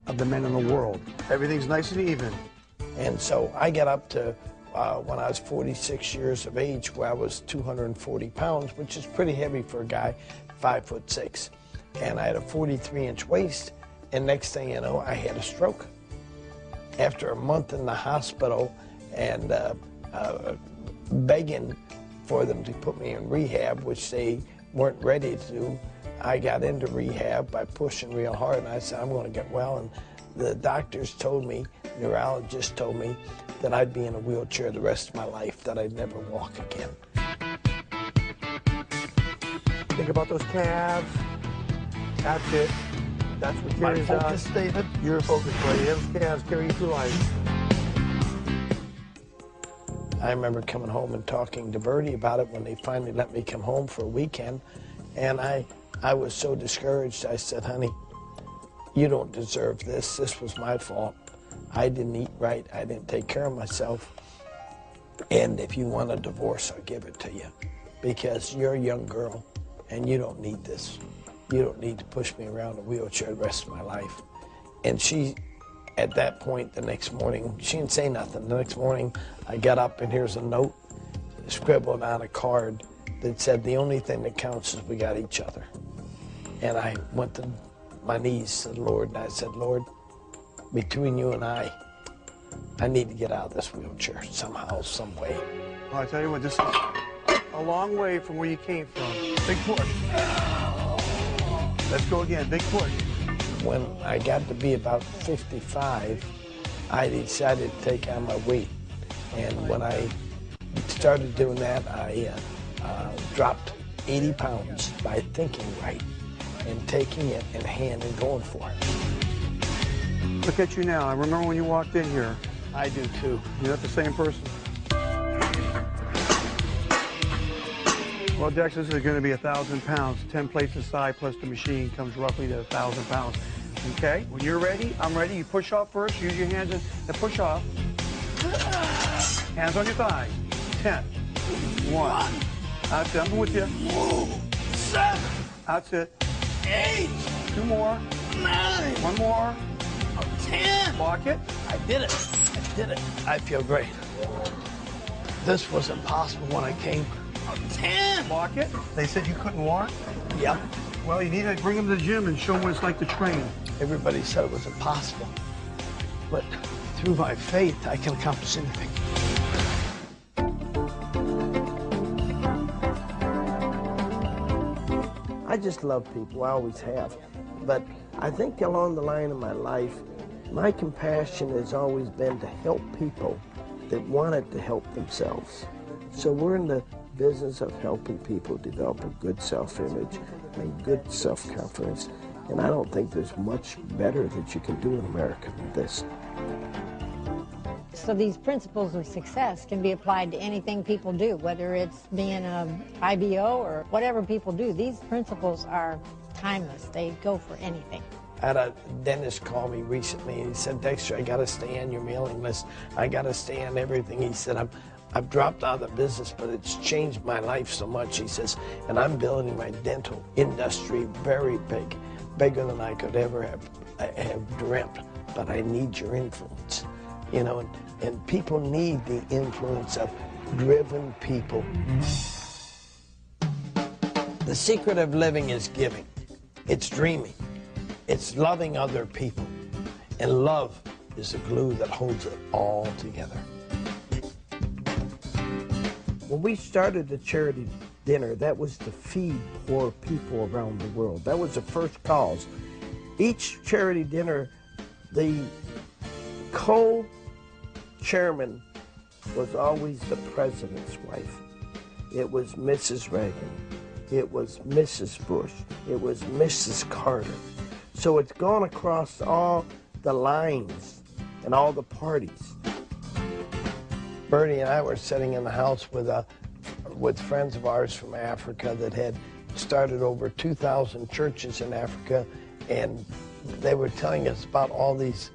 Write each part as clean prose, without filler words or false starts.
of the men in the world. Everything's nice and even. And so I got up to, when I was 46 years of age, where I was 240 pounds, which is pretty heavy for a guy 5'6". And I had a 43-inch waist, and next thing you know, I had a stroke. After a month in the hospital and begging for them to put me in rehab, which they weren't ready to do, I got into rehab by pushing real hard, and I said, I'm going to get well. And the doctors told me, neurologists told me, that I'd be in a wheelchair the rest of my life, that I'd never walk again. Think about those calves. That's it. That's what carries my focus, David. Your focus, buddy. Those calves carry you through life. I remember coming home and talking to Bertie about it when they finally let me come home for a weekend, and I was so discouraged. I said, honey, you don't deserve this. This was my fault. I didn't eat right. I didn't take care of myself. And if you want a divorce, I'll give it to you, because you're a young girl and you don't need this. You don't need to push me around in a wheelchair the rest of my life. And she, at that point, the next morning, she didn't say nothing. The next morning, I got up and here's a note scribbled on a card that said, the only thing that counts is we got each other. And I went to my knees to the Lord and I said, Lord, between you and I need to get out of this wheelchair somehow, some way. Well, I tell you what, this is a long way from where you came from. Big push. Let's go again, big push. When I got to be about 55, I decided to take on my weight. And when I started doing that, I dropped 80 pounds by thinking right and taking it in hand and going for it. Look at you now. I remember when you walked in here. I do too. You're not the same person. Well, Dexter, this is going to be 1,000 pounds. 10 plates aside plus the machine comes roughly to 1,000 pounds. Okay? When you're ready, I'm ready. You push off first. Use your hands and push off. Hands on your thighs. 10. 1. That's it. I'm with you. 7. That's it. 8. 2 more. 9. 1 more. 10. Block it. I did it. I did it. I feel great. This was impossible when I came. 10. Block it. They said you couldn't walk? Yep. Well, you need to bring them to the gym and show them what it's like to train. Everybody said it was impossible. But through my faith, I can accomplish anything. I just love people. I always have. But I think along the line of my life, my compassion has always been to help people that wanted to help themselves. So we're in the business of helping people develop a good self-image and good self-confidence. And I don't think there's much better that you can do in America than this. So these principles of success can be applied to anything people do, whether it's being an IBO or whatever people do. These principles are timeless. They go for anything. I had a dentist call me recently and he said, Dexter, I got to stay on your mailing list. I got to stay on everything. He said, I've dropped out of the business, but it's changed my life so much. He says, and I'm building my dental industry very big, bigger than I could ever have dreamt. But I need your influence, you know, and people need the influence of driven people. The secret of living is giving. It's dreaming. It's loving other people. And love is the glue that holds it all together. When we started the charity dinner, that was to feed poor people around the world. That was the first cause. Each charity dinner, the co-chairman was always the president's wife. It was Mrs. Reagan. It was Mrs. Bush. It was Mrs. Carter. So it's gone across all the lines and all the parties. Bertie and I were sitting in the house with friends of ours from Africa that had started over 2,000 churches in Africa, and they were telling us about all these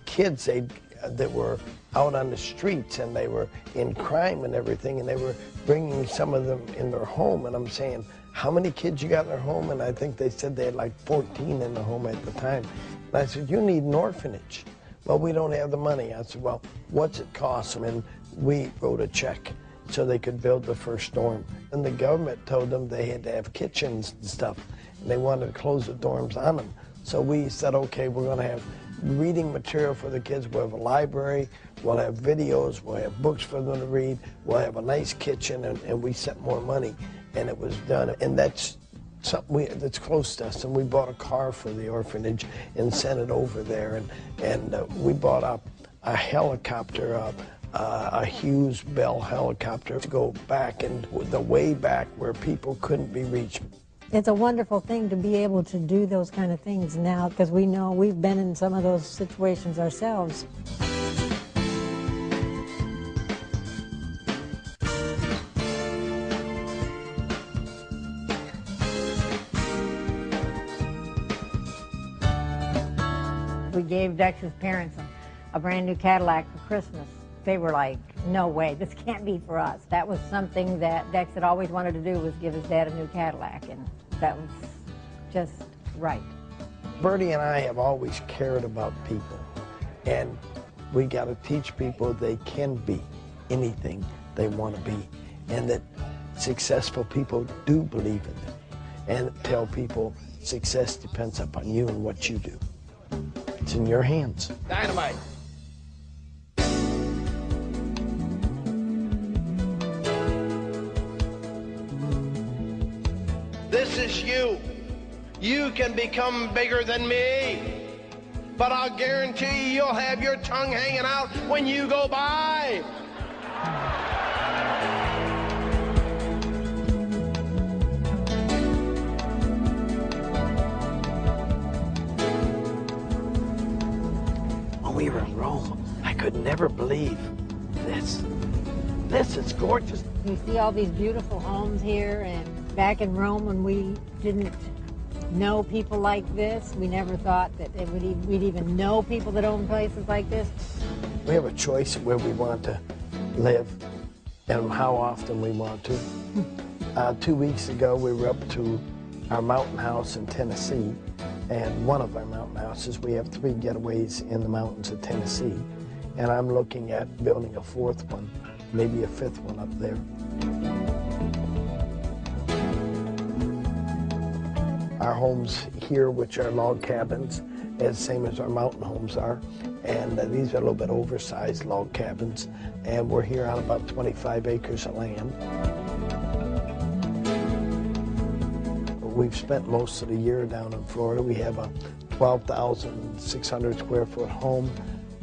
kids that were out on the streets and they were in crime and everything, and they were bringing some of them in their home. And I'm saying, how many kids you got in their home? And I think they said they had like 14 in the home at the time. And I said, you need an orphanage. Well, we don't have the money. I said, well, what's it cost them? And we wrote a check so they could build the first dorm. And the government told them they had to have kitchens and stuff. And they wanted to close the dorms on them. So we said, okay, we're going to have reading material for the kids. We'll have a library. We'll have videos. We'll have books for them to read. We'll have a nice kitchen. And we sent more money. And it was done. And that's something that's close to us. And we bought a car for the orphanage and sent it over there. And we bought a helicopter, a Hughes Bell helicopter to go back and the way back where people couldn't be reached. It's a wonderful thing to be able to do those kind of things now, because we know we've been in some of those situations ourselves. We gave Dexter's parents a brand new Cadillac for Christmas. They were like, no way, this can't be for us. That was something that Dex had always wanted to do, was give his dad a new Cadillac, and that was just right. Bertie and I have always cared about people, and we got to teach people they can be anything they want to be, and that successful people do believe in them, and tell people success depends upon you and what you do. It's in your hands. Dynamite. This is you. You can become bigger than me. But I'll guarantee you'll have your tongue hanging out when you go by. When we were in Rome, I could never believe this. This is gorgeous. You see all these beautiful homes here, and back in Rome when we didn't know people like this, we never thought that we'd even know people that own places like this. We have a choice of where we want to live and how often we want to. 2 weeks ago, we were up to our mountain house in Tennessee, and one of our mountain houses, we have 3 getaways in the mountains of Tennessee, and I'm looking at building a 4th one, maybe a 5th one up there. Our homes here, which are log cabins, as same as our mountain homes are, and these are a little bit oversized log cabins, and we're here on about 25 acres of land. We've spent most of the year down in Florida. We have a 12,600 square foot home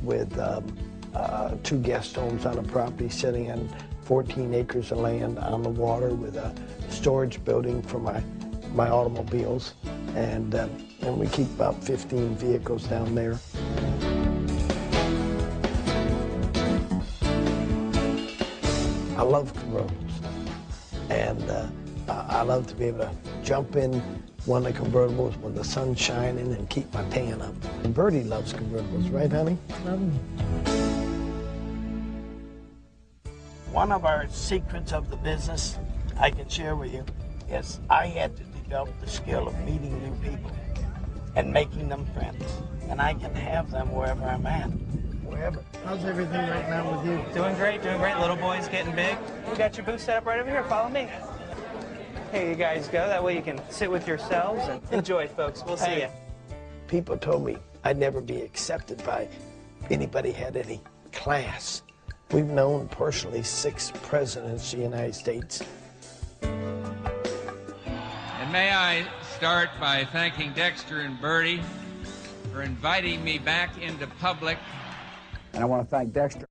with 2 guest homes on a property sitting on 14 acres of land on the water with a storage building for my automobiles, and we keep about 15 vehicles down there. I love convertibles, and I love to be able to jump in one of the convertibles when the sun's shining and keep my tan up. And Bertie loves convertibles, right, honey? One of our secrets of the business I can share with you is I had to develop the skill of meeting new people and making them friends. And I can have them wherever I'm at. Wherever. How's everything right now with you? Doing great, doing great. Little boy's getting big. You got your booth set up right over here. Follow me. Here you guys go. That way you can sit with yourselves and enjoy, folks. We'll see you. People told me I'd never be accepted by anybody had any class. We've known personally 6 presidents of the United States. And may I start by thanking Dexter and Bertie for inviting me back into public. And I want to thank Dexter.